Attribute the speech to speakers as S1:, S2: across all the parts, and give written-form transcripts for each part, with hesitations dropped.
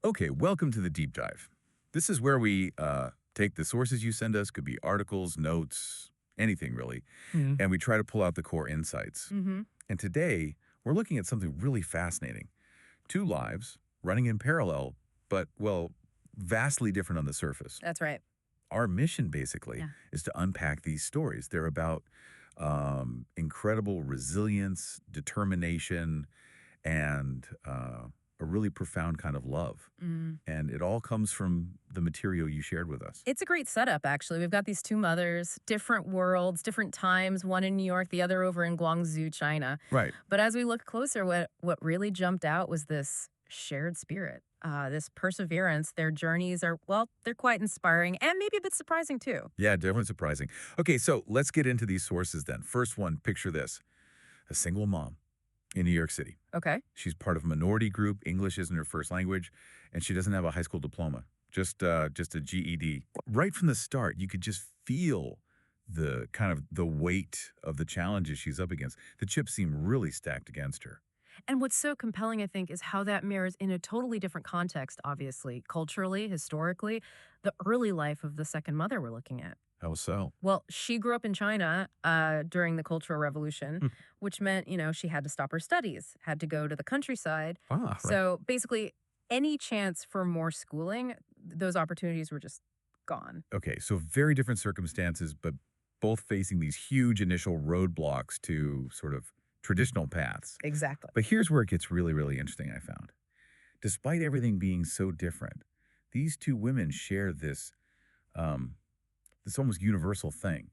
S1: Okay, welcome to the deep dive. This is where we take the sources you send us, could be articles, notes, anything really,
S2: Mm.
S1: and we try to pull out the core insights.
S2: Mhm.
S1: And today, we're looking at something really fascinating. Two lives running in parallel, but, well, vastly different on the surface.
S2: That's right.
S1: Our mission, basically,
S2: Yeah.
S1: is to unpack these stories. They're about incredible resilience, determination, and a really profound kind of love.
S2: Mm.
S1: And it all comes from the material you shared with us.
S2: It's a great setup, actually. We've got these two mothers, different worlds, different times, one in New York, the other over in Guangzhou, China.
S1: Right.
S2: But as we look closer, what really jumped out was this shared spirit, this perseverance. Their journeys are, well, they're quite inspiring and maybe a bit surprising too.
S1: Yeah, definitely surprising. Okay, so let's get into these sources then. First one, picture this. A single mom in New York City.
S2: Okay.
S1: She's part of a minority group. English isn't her first language, and she doesn't have a high school diploma, just a GED. Right from the start, you could just feel the kind of the weight of the challenges she's up against. The chips seem really stacked against her.
S2: And what's so compelling, I think, is how that mirrors in a totally different context, obviously, culturally, historically, the early life of the second mother we're looking at.
S1: How so?
S2: Well, she grew up in China during the Cultural Revolution,
S1: Hmm.
S2: which meant, she had to stop her studies, had to go to the countryside.
S1: Ah, right.
S2: So basically, any chance for more schooling, those opportunities were just gone.
S1: Okay, so very different circumstances, but both facing these huge initial roadblocks to sort of traditional paths.
S2: Exactly.
S1: But here's where it gets really, really interesting, I found. Despite everything being so different, these two women share um, this almost universal thing,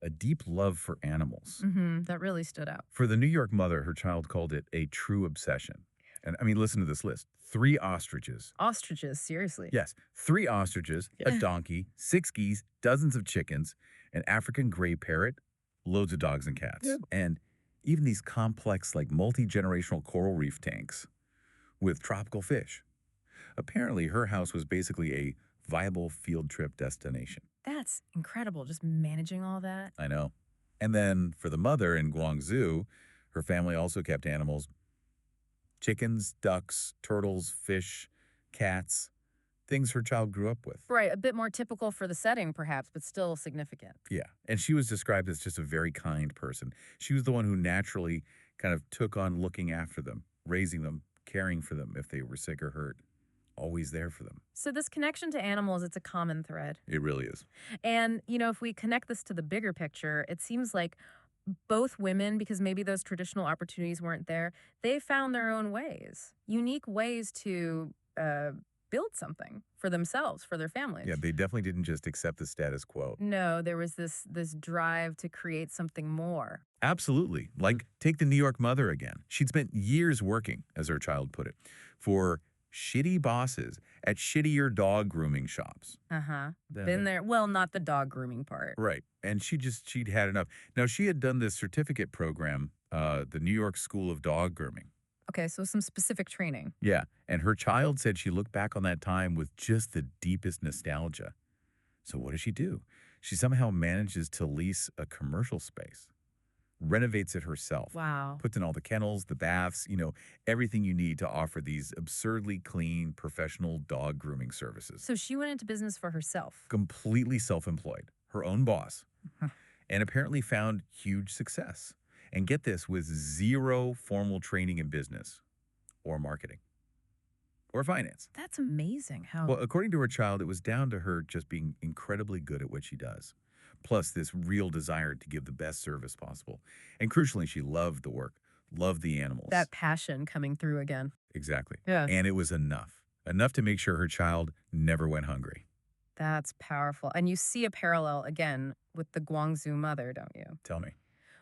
S1: a deep love for animals.
S2: That really stood out.
S1: For the New York mother, her child called it a true obsession. And I mean, listen to this list. 3 ostriches.
S2: Ostriches, seriously.
S1: Yes, 3 ostriches, a
S2: Yeah.
S1: donkey, 6 geese, dozens of chickens, an African gray parrot, loads of dogs and cats.
S2: Yeah.
S1: And even these complex, like multi-generational coral reef tanks with tropical fish. Apparently, her house was basically a viable field trip destination.
S2: That's incredible, just managing all that.
S1: I know. And then for the mother in Guangzhou, her family also kept animals: chickens, ducks, turtles, fish, cats, things her child grew up with.
S2: Right, a bit more typical for the setting, perhaps, but still significant.
S1: Yeah. And she was described as just a very kind person. She was the one who naturally kind of took on looking after them, raising them, caring for them if they were sick or hurt, always there for them.
S2: So this connection to animals, it's a common thread.
S1: It really is.
S2: And, if we connect this to the bigger picture, it seems like both women, because maybe those traditional opportunities weren't there, they found their own ways, unique ways to build something for themselves, for their families.
S1: Yeah, they definitely didn't just accept the status quo.
S2: No, there was this drive to create something more.
S1: Absolutely. Like, take the New York mother again. She'd spent years working, as her child put it, for shitty bosses at shittier dog grooming shops.
S2: Uh-huh.
S1: Then-
S2: Been there. Well, not the dog grooming part.
S1: Right. And she'd had enough. Now, she had done this certificate program, the New York School of Dog Grooming.
S2: Okay, so some specific training.
S1: Yeah. And her child said she looked back on that time with just the deepest nostalgia. So what does she do? She somehow manages to lease a commercial space, renovates it herself.
S2: Wow.
S1: Puts in all the kennels, the baths, everything you need to offer these absurdly clean, professional dog grooming services.
S2: So she went into business for herself.
S1: Completely self-employed, her own boss,
S2: Huh.
S1: and apparently found huge success. And get this, with zero formal training in business or marketing or finance.
S2: That's amazing how
S1: Well, according to her child, it was down to her just being incredibly good at what she does, plus this real desire to give the best service possible. And crucially, she loved the work, loved the animals.
S2: that passion coming through again.
S1: Exactly.
S2: Yeah.
S1: And it was enough to make sure her child never went hungry.
S2: That's powerful. And you see a parallel again with the Guangzhou mother, don't you?
S1: Tell me.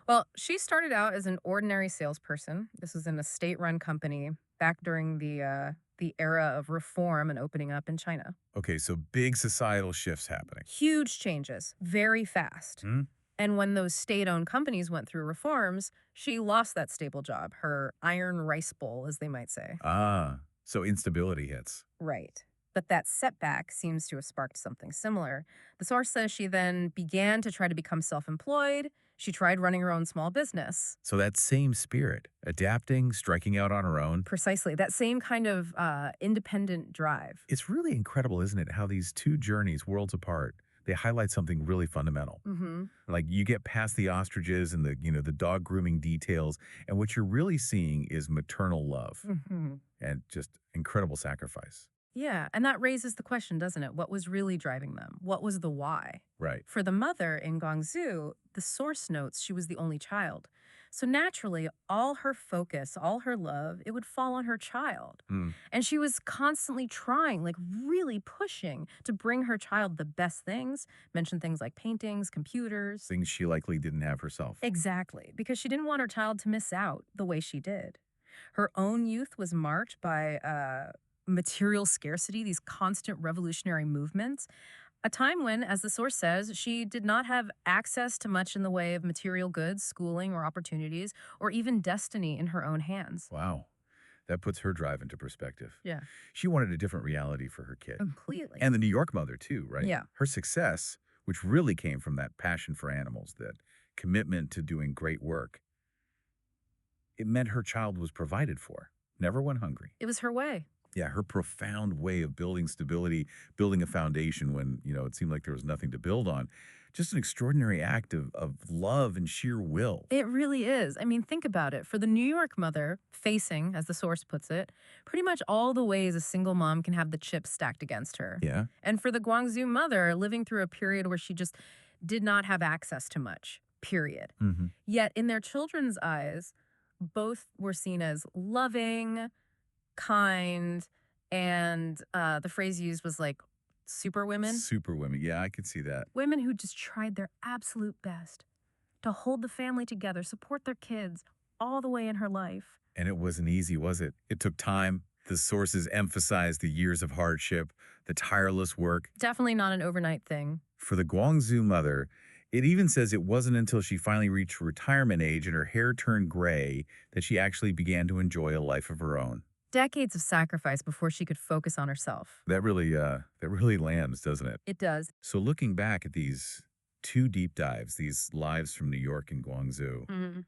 S2: Well, she started out as an ordinary salesperson. This was in a state-run company back during the era of reform and opening up in China.
S1: Okay, so big societal shifts happening.
S2: Huge changes, very fast.
S1: Hmm?
S2: And when those state-owned companies went through reforms, she lost that stable job, her iron rice bowl, as they might say.
S1: Ah, so instability hits.
S2: Right. But that setback seems to have sparked something similar. The source says she then began to try to become self-employed. She tried running her own small business.
S1: So that same spirit, adapting, striking out on her own,
S2: Precisely. That same kind of independent drive.
S1: it's really incredible, isn't it, how these two journeys, worlds apart, they highlight something really fundamental.
S2: Hmm.
S1: Like you get past the ostriches and the dog grooming details, and what you're really seeing is maternal love
S2: Hmm.
S1: and just incredible sacrifice.
S2: Yeah. And that raises the question, doesn't it? What was really driving them? What was the why?
S1: Right.
S2: For the mother in Guangzhou, the source notes she was the only child. So naturally, all her focus, all her love, it would fall on her child.
S1: Mm.
S2: And she was constantly trying, like really pushing to bring her child the best things, mention things like paintings, computers.
S1: Things she likely didn't have herself.
S2: Exactly, because she didn't want her child to miss out the way she did. Her own youth was marked by material scarcity, these constant revolutionary movements. A time when, as the source says, she did not have access to much in the way of material goods, schooling, or opportunities, or even destiny in her own hands.
S1: Wow. That puts her drive into perspective.
S2: Yeah,
S1: She wanted a different reality for her kid.
S2: completely.
S1: And the New York mother, too, right?
S2: Yeah.
S1: Her success, which really came from that passion for animals, that commitment to doing great work, it meant her child was provided for, never went hungry.
S2: It was her way.
S1: Yeah, her profound way of building stability, building a foundation when, it seemed like there was nothing to build on. Just an extraordinary act of love and sheer will.
S2: It really is. I mean, think about it. For the New York mother, facing, as the source puts it, pretty much all the ways a single mom can have the chips stacked against her.
S1: Yeah.
S2: And for the Guangzhou mother, living through a period where she just did not have access to much, period.
S1: Hmm.
S2: Yet, in their children's eyes, both were seen as loving, kind, and the phrase used was like super women.
S1: Super women. Yeah, I could see that.
S2: Women who just tried their absolute best to hold the family together, support their kids all the way in her life.
S1: And it wasn't easy, was it? It took time. The sources emphasized the years of hardship, the tireless work.
S2: Definitely not an overnight thing.
S1: For the Guangzhou mother, it even says it wasn't until she finally reached retirement age and her hair turned gray that she actually began to enjoy a life of her own.
S2: Decades of sacrifice before she could focus on herself.
S1: That really lands, doesn't it?
S2: It does.
S1: So looking back at these two deep dives, these lives from New York and Guangzhou,
S2: Hmm.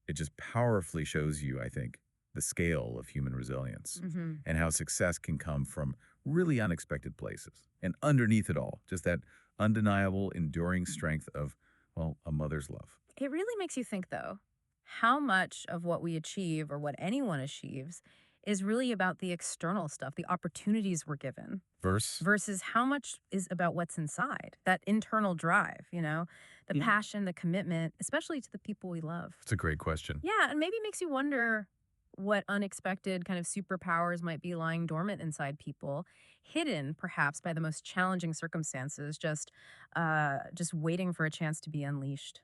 S1: it just powerfully shows you, I think, the scale of human resilience
S2: Hmm.
S1: and how success can come from really unexpected places. And underneath it all, just that undeniable, enduring strength of, well, a mother's love.
S2: It really makes you think, though, how much of what we achieve or what anyone achieves is really about the external stuff, the opportunities we're given,
S1: Verse?
S2: versus how much is about what's inside, that internal drive, the
S1: Yeah.
S2: passion, the commitment, especially to the people we love.
S1: It's a great question.
S2: Yeah, and maybe makes you wonder what unexpected kind of superpowers might be lying dormant inside people, hidden perhaps by the most challenging circumstances, just waiting for a chance to be unleashed.